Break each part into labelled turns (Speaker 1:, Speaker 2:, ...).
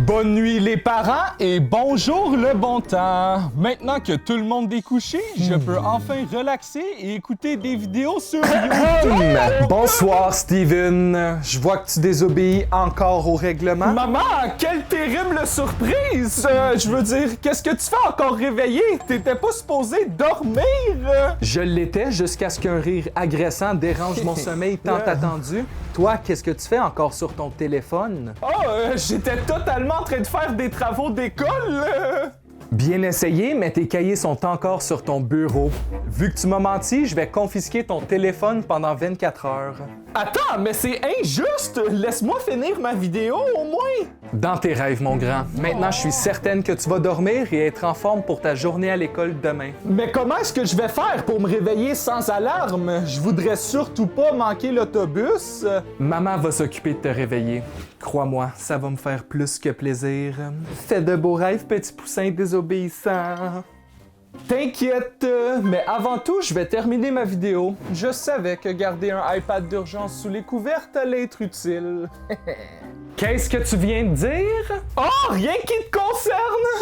Speaker 1: Bonne nuit les parents et bonjour le bon temps. Maintenant que tout le monde est couché, je peux enfin relaxer et écouter des vidéos sur YouTube.
Speaker 2: Bonsoir Steven. Je vois que tu désobéis encore au règlement.
Speaker 1: Maman, quelle terrible surprise! Je veux dire, qu'est-ce que tu fais encore réveillé? T'étais pas supposé dormir?
Speaker 2: Je l'étais jusqu'à ce qu'un rire agressant dérange mon sommeil tant attendu. Toi, qu'est-ce que tu fais encore sur ton téléphone?
Speaker 1: J'étais totalement en train de faire des travaux d'école.
Speaker 2: Bien essayé, mais tes cahiers sont encore sur ton bureau. Vu que tu m'as menti, je vais confisquer ton téléphone pendant 24 heures.
Speaker 1: Attends, mais c'est injuste! Laisse-moi finir ma vidéo au moins!
Speaker 2: Dans tes rêves, mon grand. Maintenant, je suis certaine que tu vas dormir et être en forme pour ta journée à l'école demain.
Speaker 1: Mais comment est-ce que je vais faire pour me réveiller sans alarme? Je voudrais surtout pas manquer l'autobus.
Speaker 2: Maman va s'occuper de te réveiller. Crois-moi, ça va me faire plus que plaisir. Fais de beaux rêves, petit poussin désobéissant.
Speaker 1: T'inquiète, mais avant tout, je vais terminer ma vidéo. Je savais que garder un iPad d'urgence sous les couvertes allait être utile.
Speaker 2: Qu'est-ce que tu viens de dire?
Speaker 1: Oh, rien qui te concerne!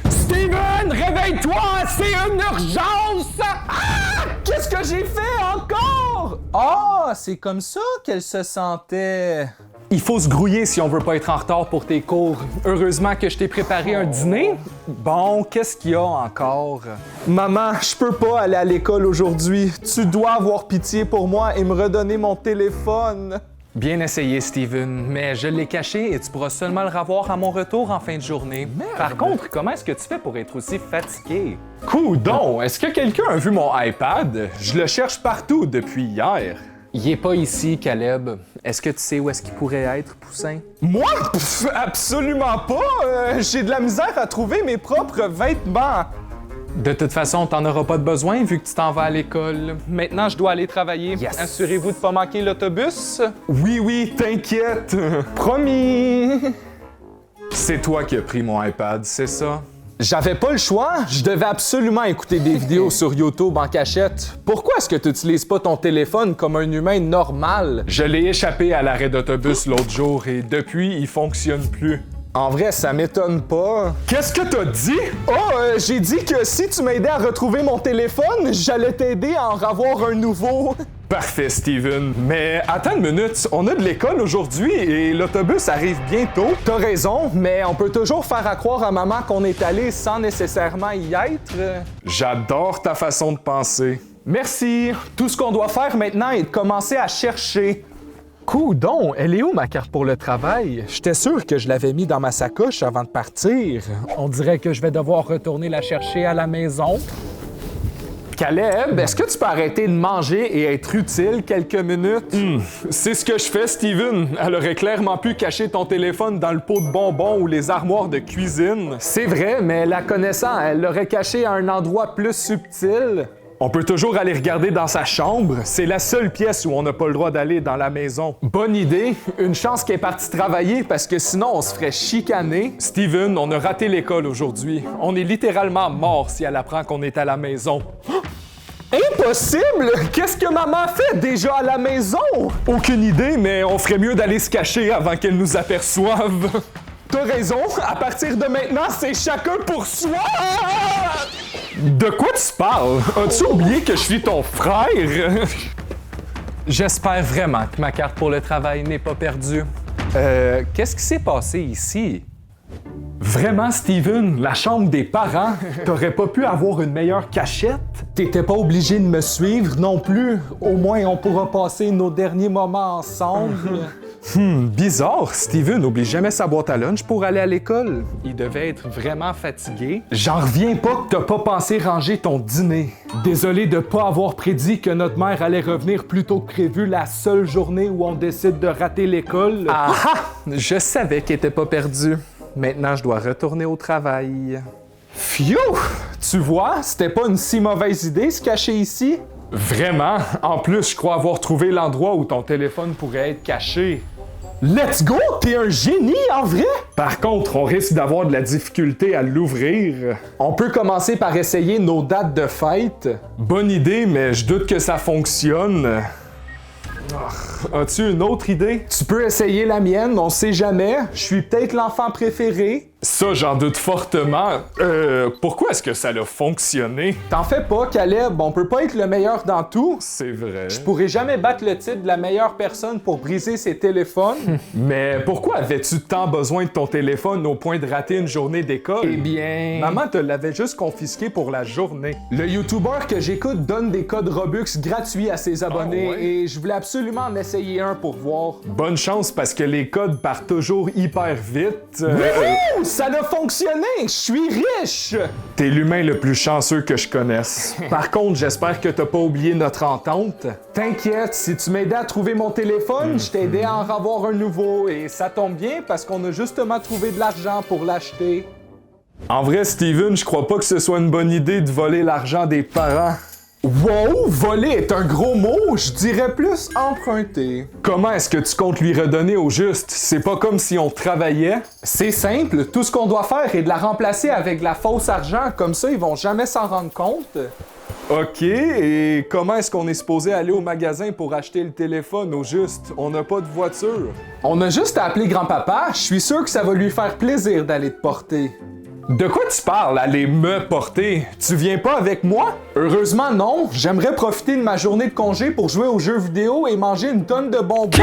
Speaker 1: Steven, réveille-toi! C'est une urgence! Ah! Qu'est-ce que j'ai fait encore? Ah, c'est comme ça qu'elle se sentait.
Speaker 2: Il faut se grouiller si on veut pas être en retard pour tes cours. Heureusement que je t'ai préparé un dîner. Bon, qu'est-ce qu'il y a encore?
Speaker 1: Maman, je peux pas aller à l'école aujourd'hui. Tu dois avoir pitié pour moi et me redonner mon téléphone.
Speaker 2: Bien essayé, Steven, mais je l'ai caché et tu pourras seulement le revoir à mon retour en fin de journée.
Speaker 1: Merde.
Speaker 2: Par contre, comment est-ce que tu fais pour être aussi fatigué?
Speaker 1: Coudon, est-ce que quelqu'un a vu mon iPad? Je le cherche partout depuis hier.
Speaker 2: Il est pas ici, Caleb. Est-ce que tu sais où est-ce qu'il pourrait être, Poussin?
Speaker 1: Moi? Pff, absolument pas! J'ai de la misère à trouver mes propres vêtements.
Speaker 2: De toute façon, t'en auras pas de besoin vu que tu t'en vas à l'école.
Speaker 1: Maintenant, je dois aller travailler.
Speaker 2: Yes.
Speaker 1: Assurez-vous de pas manquer l'autobus.
Speaker 2: Oui, t'inquiète.
Speaker 1: Promis!
Speaker 2: C'est toi qui as pris mon iPad, c'est ça?
Speaker 1: J'avais pas le choix. Je devais absolument écouter des vidéos sur YouTube en cachette. Pourquoi est-ce que tu n'utilises pas ton téléphone comme un humain normal?
Speaker 2: Je l'ai échappé à l'arrêt d'autobus l'autre jour et depuis, il fonctionne plus.
Speaker 1: En vrai, ça m'étonne pas.
Speaker 2: Qu'est-ce que t'as dit?
Speaker 1: J'ai dit que si tu m'aidais à retrouver mon téléphone, j'allais t'aider à en avoir un nouveau.
Speaker 2: Parfait, Steven. Mais attends une minute, on a de l'école aujourd'hui et l'autobus arrive bientôt.
Speaker 1: T'as raison, mais on peut toujours faire à croire à maman qu'on est allé sans nécessairement y être.
Speaker 2: J'adore ta façon de penser.
Speaker 1: Merci. Tout ce qu'on doit faire maintenant est de commencer à chercher. Coudon, elle est où ma carte pour le travail? J'étais sûr que je l'avais mis dans ma sacoche avant de partir. On dirait que je vais devoir retourner la chercher à la maison. Caleb, est-ce que tu peux arrêter de manger et être utile quelques minutes?
Speaker 2: C'est ce que je fais, Steven. Elle aurait clairement pu cacher ton téléphone dans le pot de bonbons ou les armoires de cuisine.
Speaker 1: C'est vrai, mais la connaissant, elle l'aurait caché à un endroit plus subtil.
Speaker 2: On peut toujours aller regarder dans sa chambre. C'est la seule pièce où on n'a pas le droit d'aller dans la maison.
Speaker 1: Bonne idée. Une chance qu'elle est partie travailler parce que sinon on se ferait chicaner.
Speaker 2: Steven, on a raté l'école aujourd'hui. On est littéralement mort si elle apprend qu'on est à la maison.
Speaker 1: Impossible! Qu'est-ce que maman fait déjà à la maison?
Speaker 2: Aucune idée, mais on ferait mieux d'aller se cacher avant qu'elle nous aperçoive.
Speaker 1: T'as raison, à partir de maintenant, c'est chacun pour soi!
Speaker 2: De quoi tu parles? As-tu oublié que je suis ton frère?
Speaker 1: J'espère vraiment que ma carte pour le travail n'est pas perdue. Qu'est-ce qui s'est passé ici?
Speaker 2: Vraiment, Steven, la chambre des parents, t'aurais pas pu avoir une meilleure cachette?
Speaker 1: T'étais pas obligé de me suivre non plus. Au moins, on pourra passer nos derniers moments ensemble.
Speaker 2: Bizarre, Steven n'oublie jamais sa boîte à lunch pour aller à l'école.
Speaker 1: Il devait être vraiment fatigué.
Speaker 2: J'en reviens pas que t'as pas pensé ranger ton dîner.
Speaker 1: Désolé de pas avoir prédit que notre mère allait revenir plus tôt que prévu la seule journée où on décide de rater l'école.
Speaker 2: Ah! Je savais qu'elle était pas perdue. Maintenant, je dois retourner au travail.
Speaker 1: Phew! Tu vois, c'était pas une si mauvaise idée se cacher ici.
Speaker 2: Vraiment? En plus, je crois avoir trouvé l'endroit où ton téléphone pourrait être caché.
Speaker 1: Let's go! T'es un génie, en vrai!
Speaker 2: Par contre, on risque d'avoir de la difficulté à l'ouvrir.
Speaker 1: On peut commencer par essayer nos dates de fête.
Speaker 2: Bonne idée, mais je doute que ça fonctionne. As-tu une autre idée?
Speaker 1: Tu peux essayer la mienne, on sait jamais. Je suis peut-être l'enfant préféré.
Speaker 2: Ça, j'en doute fortement. Pourquoi est-ce que ça a fonctionné?
Speaker 1: T'en fais pas, Caleb, on peut pas être le meilleur dans tout.
Speaker 2: C'est vrai.
Speaker 1: Je pourrais jamais battre le titre de la meilleure personne pour briser ses téléphones.
Speaker 2: Mais pourquoi avais-tu tant besoin de ton téléphone au point de rater une journée d'école?
Speaker 1: Eh bien...
Speaker 2: Maman te l'avait juste confisqué pour la journée.
Speaker 1: Le YouTuber que j'écoute donne des codes Robux gratuits à ses abonnés et je voulais absolument en essayer un pour voir.
Speaker 2: Bonne chance parce que les codes partent toujours hyper vite.
Speaker 1: Wouhou! Ça a fonctionné! Je suis riche!
Speaker 2: T'es l'humain le plus chanceux que je connaisse. Par contre, j'espère que t'as pas oublié notre entente.
Speaker 1: T'inquiète, si tu m'aidais à trouver mon téléphone, je t'aidais à en avoir un nouveau et ça tombe bien parce qu'on a justement trouvé de l'argent pour l'acheter.
Speaker 2: En vrai, Steven, je crois pas que ce soit une bonne idée de voler l'argent des parents.
Speaker 1: Wow! Voler est un gros mot! Je dirais plus emprunter.
Speaker 2: Comment est-ce que tu comptes lui redonner au juste? C'est pas comme si on travaillait?
Speaker 1: C'est simple, tout ce qu'on doit faire est de la remplacer avec de la fausse argent, comme ça ils vont jamais s'en rendre compte.
Speaker 2: Ok, et comment est-ce qu'on est supposé aller au magasin pour acheter le téléphone au juste? On n'a pas de voiture.
Speaker 1: On a juste à appeler grand-papa, je suis sûr que ça va lui faire plaisir d'aller te porter.
Speaker 2: De quoi tu parles, aller me porter? Tu viens pas avec moi?
Speaker 1: Heureusement non, j'aimerais profiter de ma journée de congé pour jouer aux jeux vidéo et manger une tonne de bonbons. Qui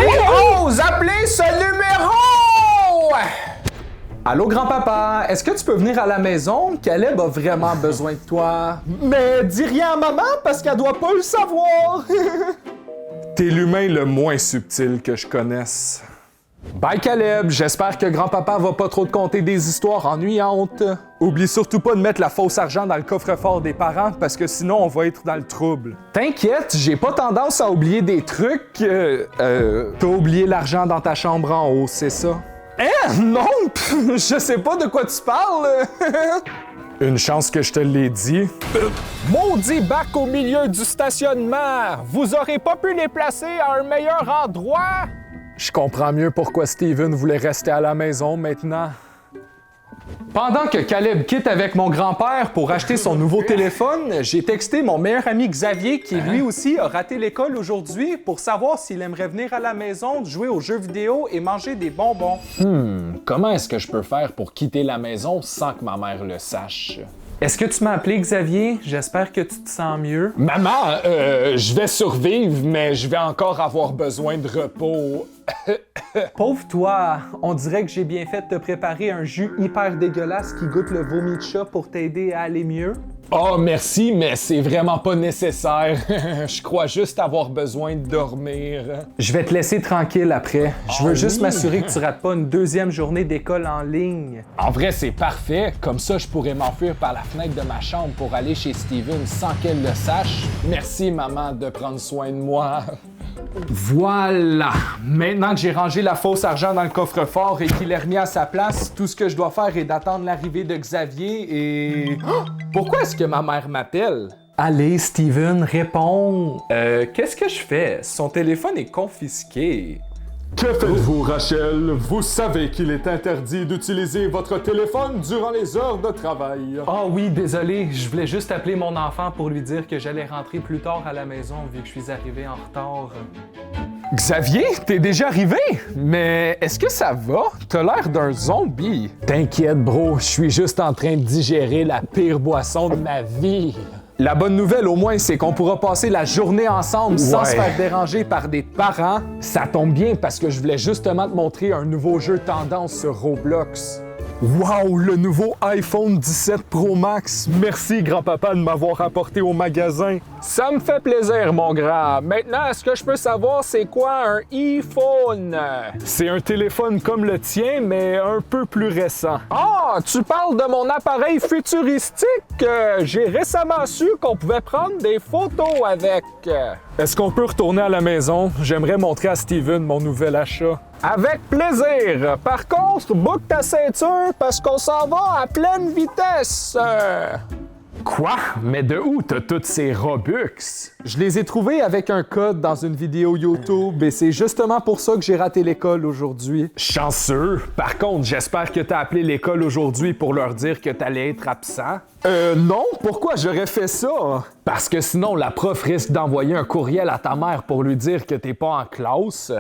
Speaker 1: ose appeler ce numéro? Allô grand-papa, est-ce que tu peux venir à la maison? Caleb a vraiment besoin de toi. Mais dis rien à maman parce qu'elle doit pas le savoir.
Speaker 2: T'es l'humain le moins subtil que je connaisse.
Speaker 1: Bye Caleb, j'espère que grand-papa va pas trop te conter des histoires ennuyantes.
Speaker 2: Oublie surtout pas de mettre la fausse argent dans le coffre-fort des parents parce que sinon on va être dans le trouble.
Speaker 1: T'inquiète, j'ai pas tendance à oublier des trucs.
Speaker 2: T'as oublié l'argent dans ta chambre en haut, c'est ça?
Speaker 1: Hein? Non, je sais pas de quoi tu parles.
Speaker 2: Une chance que je te l'ai dit.
Speaker 1: Maudit bac au milieu du stationnement! Vous aurez pas pu les placer à un meilleur endroit?
Speaker 2: Je comprends mieux pourquoi Steven voulait rester à la maison maintenant.
Speaker 1: Pendant que Caleb quitte avec mon grand-père pour acheter son nouveau téléphone, j'ai texté mon meilleur ami Xavier qui lui aussi a raté l'école aujourd'hui pour savoir s'il aimerait venir à la maison, jouer aux jeux vidéo et manger des bonbons.
Speaker 3: Comment est-ce que je peux faire pour quitter la maison sans que ma mère le sache?
Speaker 1: Est-ce que tu m'as appelé Xavier? J'espère que tu te sens mieux.
Speaker 3: Maman, je vais survivre, mais je vais encore avoir besoin de repos.
Speaker 1: Pauvre toi, on dirait que j'ai bien fait de te préparer un jus hyper dégueulasse qui goûte le vomi de chat pour t'aider à aller mieux.
Speaker 3: Oh, merci, mais c'est vraiment pas nécessaire. Je crois juste avoir besoin de dormir.
Speaker 1: Je vais te laisser tranquille après. Je veux juste
Speaker 3: oui?
Speaker 1: m'assurer que tu rates pas une deuxième journée d'école en ligne.
Speaker 3: En vrai, c'est parfait. Comme ça, je pourrais m'enfuir par la fenêtre de ma chambre pour aller chez Steven sans qu'elle le sache. Merci, maman, de prendre soin de moi.
Speaker 1: Voilà! Maintenant que j'ai rangé la fausse argent dans le coffre-fort et qu'il est remis à sa place, tout ce que je dois faire est d'attendre l'arrivée de Xavier et... Oh! Pourquoi est-ce que ma mère m'appelle? Allez, Steven, réponds! Qu'est-ce que je fais? Son téléphone est confisqué.
Speaker 2: Que faites-vous, Rachel? Vous savez qu'il est interdit d'utiliser votre téléphone durant les heures de travail.
Speaker 1: Ah oui, désolé, je voulais juste appeler mon enfant pour lui dire que j'allais rentrer plus tard à la maison vu que je suis arrivé en retard.
Speaker 2: Xavier, t'es déjà arrivé? Mais est-ce que ça va? T'as l'air d'un zombie.
Speaker 3: T'inquiète, bro, je suis juste en train de digérer la pire boisson de ma vie.
Speaker 1: La bonne nouvelle au moins, c'est qu'on pourra passer la journée ensemble sans
Speaker 2: Ouais.
Speaker 1: se faire déranger par des parents.
Speaker 3: Ça tombe bien parce que je voulais justement te montrer un nouveau jeu tendance sur Roblox.
Speaker 2: Wow, le nouveau iPhone 17 Pro Max. Merci, grand-papa, de m'avoir apporté au magasin.
Speaker 3: Ça me fait plaisir, mon grand. Maintenant, est-ce que je peux savoir c'est quoi un iPhone?
Speaker 2: C'est un téléphone comme le tien, mais un peu plus récent.
Speaker 3: Ah, tu parles de mon appareil futuristique? J'ai récemment su qu'on pouvait prendre des photos avec.
Speaker 2: Est-ce qu'on peut retourner à la maison? J'aimerais montrer à Steven mon nouvel achat.
Speaker 3: Avec plaisir. Par contre, boucle ta ceinture parce qu'on s'en va à pleine vitesse. Quoi? Mais de où t'as toutes ces Robux?
Speaker 1: Je les ai trouvés avec un code dans une vidéo YouTube et c'est justement pour ça que j'ai raté l'école aujourd'hui.
Speaker 3: Chanceux. Par contre, j'espère que t'as appelé l'école aujourd'hui pour leur dire que t'allais être absent.
Speaker 1: Non, pourquoi j'aurais fait ça?
Speaker 3: Parce que sinon, la prof risque d'envoyer un courriel à ta mère pour lui dire que t'es pas en classe.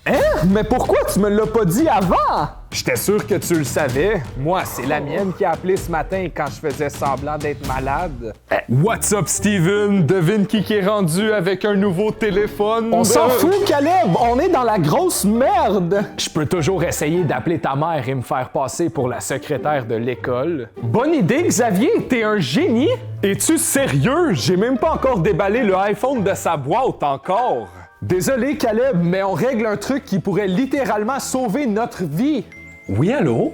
Speaker 1: Hein? Mais pourquoi tu me l'as pas dit avant?
Speaker 3: J'étais sûr que tu le savais. Moi, c'est la mienne qui a appelé ce matin quand je faisais semblant d'être malade. What's up, Steven? Devine qui est rendu avec un nouveau téléphone?
Speaker 1: On s'en fout, Caleb! On est dans la grosse merde!
Speaker 3: Je peux toujours essayer d'appeler ta mère et me faire passer pour la secrétaire de l'école.
Speaker 1: Bonne idée, Xavier! T'es un génie!
Speaker 3: Es-tu sérieux? J'ai même pas encore déballé le iPhone de sa boîte encore.
Speaker 1: Désolé, Caleb, mais on règle un truc qui pourrait littéralement sauver notre vie.
Speaker 3: Oui, allô?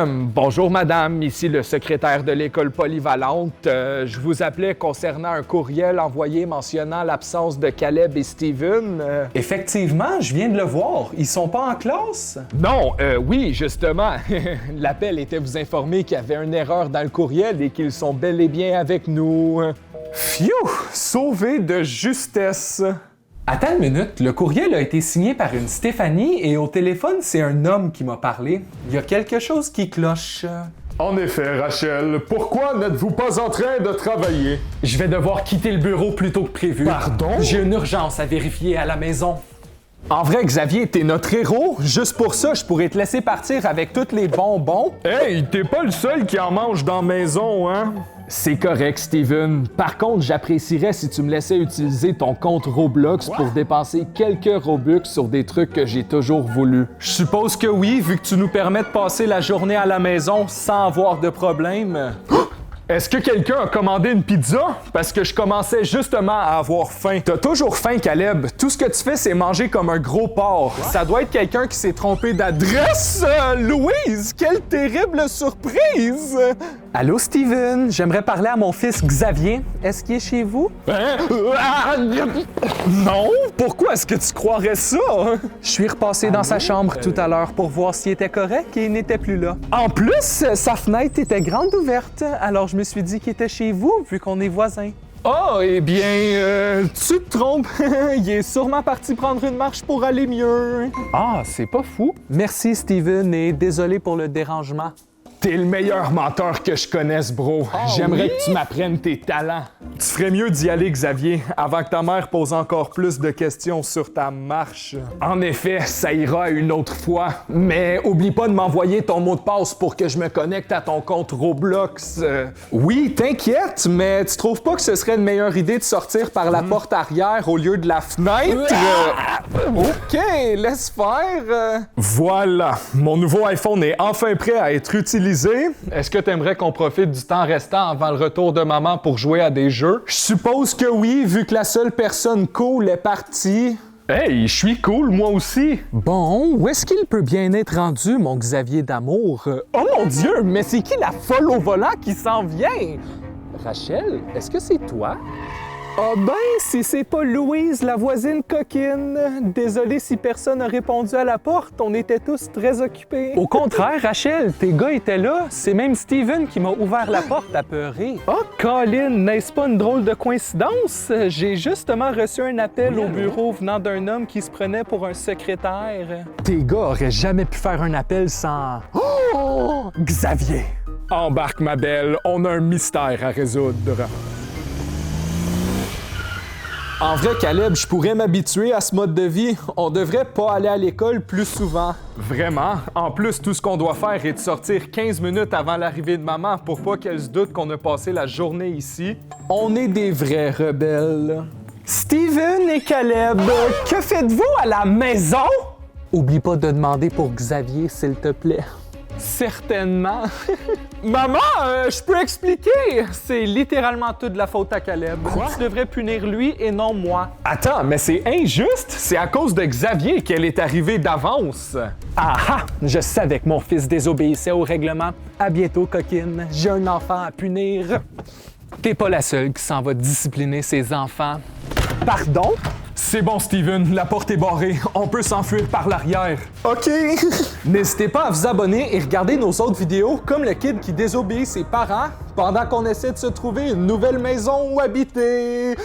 Speaker 1: Bonjour, madame. Ici le secrétaire de l'école polyvalente. Je vous appelais concernant un courriel envoyé mentionnant l'absence de Caleb et Steven.
Speaker 2: Effectivement, je viens de le voir. Ils sont pas en classe?
Speaker 1: Non, oui, justement. L'appel était vous informer qu'il y avait une erreur dans le courriel et qu'ils sont bel et bien avec nous.
Speaker 2: Phew! Sauvé de justesse! Attends une minute, le courriel a été signé par une Stéphanie et au téléphone, c'est un homme qui m'a parlé. Il y a quelque chose qui cloche.
Speaker 3: En effet, Rachel, pourquoi n'êtes-vous pas en train de travailler?
Speaker 2: Je vais devoir quitter le bureau plus tôt que prévu.
Speaker 3: Pardon?
Speaker 2: J'ai une urgence à vérifier à la maison.
Speaker 1: En vrai, Xavier, t'es notre héros. Juste pour ça, je pourrais te laisser partir avec tous les bonbons.
Speaker 3: Hey, t'es pas le seul qui en mange dans la maison, hein?
Speaker 1: C'est correct, Steven. Par contre, j'apprécierais si tu me laissais utiliser ton compte Roblox pour dépenser quelques Robux sur des trucs que j'ai toujours voulu.
Speaker 2: Je suppose que oui, vu que tu nous permets de passer la journée à la maison sans avoir de problème.
Speaker 3: Est-ce que quelqu'un a commandé une pizza? Parce que je commençais justement à avoir faim.
Speaker 1: T'as toujours faim, Caleb. Tout ce que tu fais, c'est manger comme un gros porc. Ça doit être quelqu'un qui s'est trompé d'adresse. Louise, quelle terrible surprise!
Speaker 2: Allô, Steven? J'aimerais parler à mon fils Xavier. Est-ce qu'il est chez vous?
Speaker 1: Non? Pourquoi est-ce que tu croirais ça?
Speaker 2: Je suis repassé dans sa chambre tout à l'heure pour voir s'il était correct et il n'était plus là.
Speaker 1: En plus, sa fenêtre était grande ouverte, alors je me suis dit qu'il était chez vous, vu qu'on est voisins.
Speaker 3: Oh, eh bien,
Speaker 1: Tu te trompes. Il est sûrement parti prendre une marche pour aller mieux.
Speaker 2: Ah, c'est pas fou. Merci, Steven, et désolé pour le dérangement.
Speaker 3: T'es le meilleur menteur que je connaisse, bro. J'aimerais que tu m'apprennes tes talents.
Speaker 1: Tu ferais mieux d'y aller, Xavier, avant que ta mère pose encore plus de questions sur ta marche.
Speaker 3: En effet, ça ira une autre fois. Mais oublie pas de m'envoyer ton mot de passe pour que je me connecte à ton compte Roblox.
Speaker 1: Oui, t'inquiète, mais tu trouves pas que ce serait une meilleure idée de sortir par la porte arrière au lieu de la fenêtre? OK, laisse faire.
Speaker 3: Voilà, mon nouveau iPhone est enfin prêt à être utilisé.
Speaker 1: Est-ce que t'aimerais qu'on profite du temps restant avant le retour de maman pour jouer à des jeux? Je suppose que oui, vu que la seule personne cool est partie.
Speaker 3: Hey, je suis cool, moi aussi.
Speaker 2: Bon, où est-ce qu'il peut bien être rendu, mon Xavier d'amour?
Speaker 1: Oh mon Dieu, mais c'est qui la folle au volant qui s'en vient?
Speaker 2: Rachel, est-ce que c'est toi?
Speaker 1: Ah ben, si c'est pas Louise, la voisine coquine. Désolé si personne n'a répondu à la porte, on était tous très occupés.
Speaker 2: Au contraire, Rachel, tes gars étaient là. C'est même Steven qui m'a ouvert la porte apeuré.
Speaker 1: Oh, Colin, n'est-ce pas une drôle de coïncidence? J'ai justement reçu un appel au bureau venant d'un homme qui se prenait pour un secrétaire.
Speaker 2: Tes gars auraient jamais pu faire un appel sans...
Speaker 1: Oh! Xavier!
Speaker 3: Embarque, ma belle, on a un mystère à résoudre.
Speaker 1: En vrai, Caleb, je pourrais m'habituer à ce mode de vie. On devrait pas aller à l'école plus souvent.
Speaker 3: Vraiment? En plus, tout ce qu'on doit faire est de sortir 15 minutes avant l'arrivée de maman pour pas qu'elle se doute qu'on a passé la journée ici.
Speaker 1: On est des vrais rebelles. Steven et Caleb, que faites-vous à la maison?
Speaker 2: Oublie pas de demander pour Xavier, s'il te plaît.
Speaker 1: Certainement. Maman, je peux expliquer. C'est littéralement tout de la faute à Caleb.
Speaker 3: Quoi?
Speaker 1: Tu devrais punir lui et non moi.
Speaker 3: Attends, mais c'est injuste! C'est à cause de Xavier qu'elle est arrivée d'avance.
Speaker 2: Ah ah! Je savais que mon fils désobéissait au règlement. À bientôt, coquine. J'ai un enfant à punir. T'es pas la seule qui s'en va discipliner ses enfants.
Speaker 1: Pardon?
Speaker 3: C'est bon, Steven, la porte est barrée. On peut s'enfuir par l'arrière.
Speaker 1: OK! N'hésitez pas à vous abonner et regarder nos autres vidéos, comme le kid qui désobéit ses parents pendant qu'on essaie de se trouver une nouvelle maison où habiter.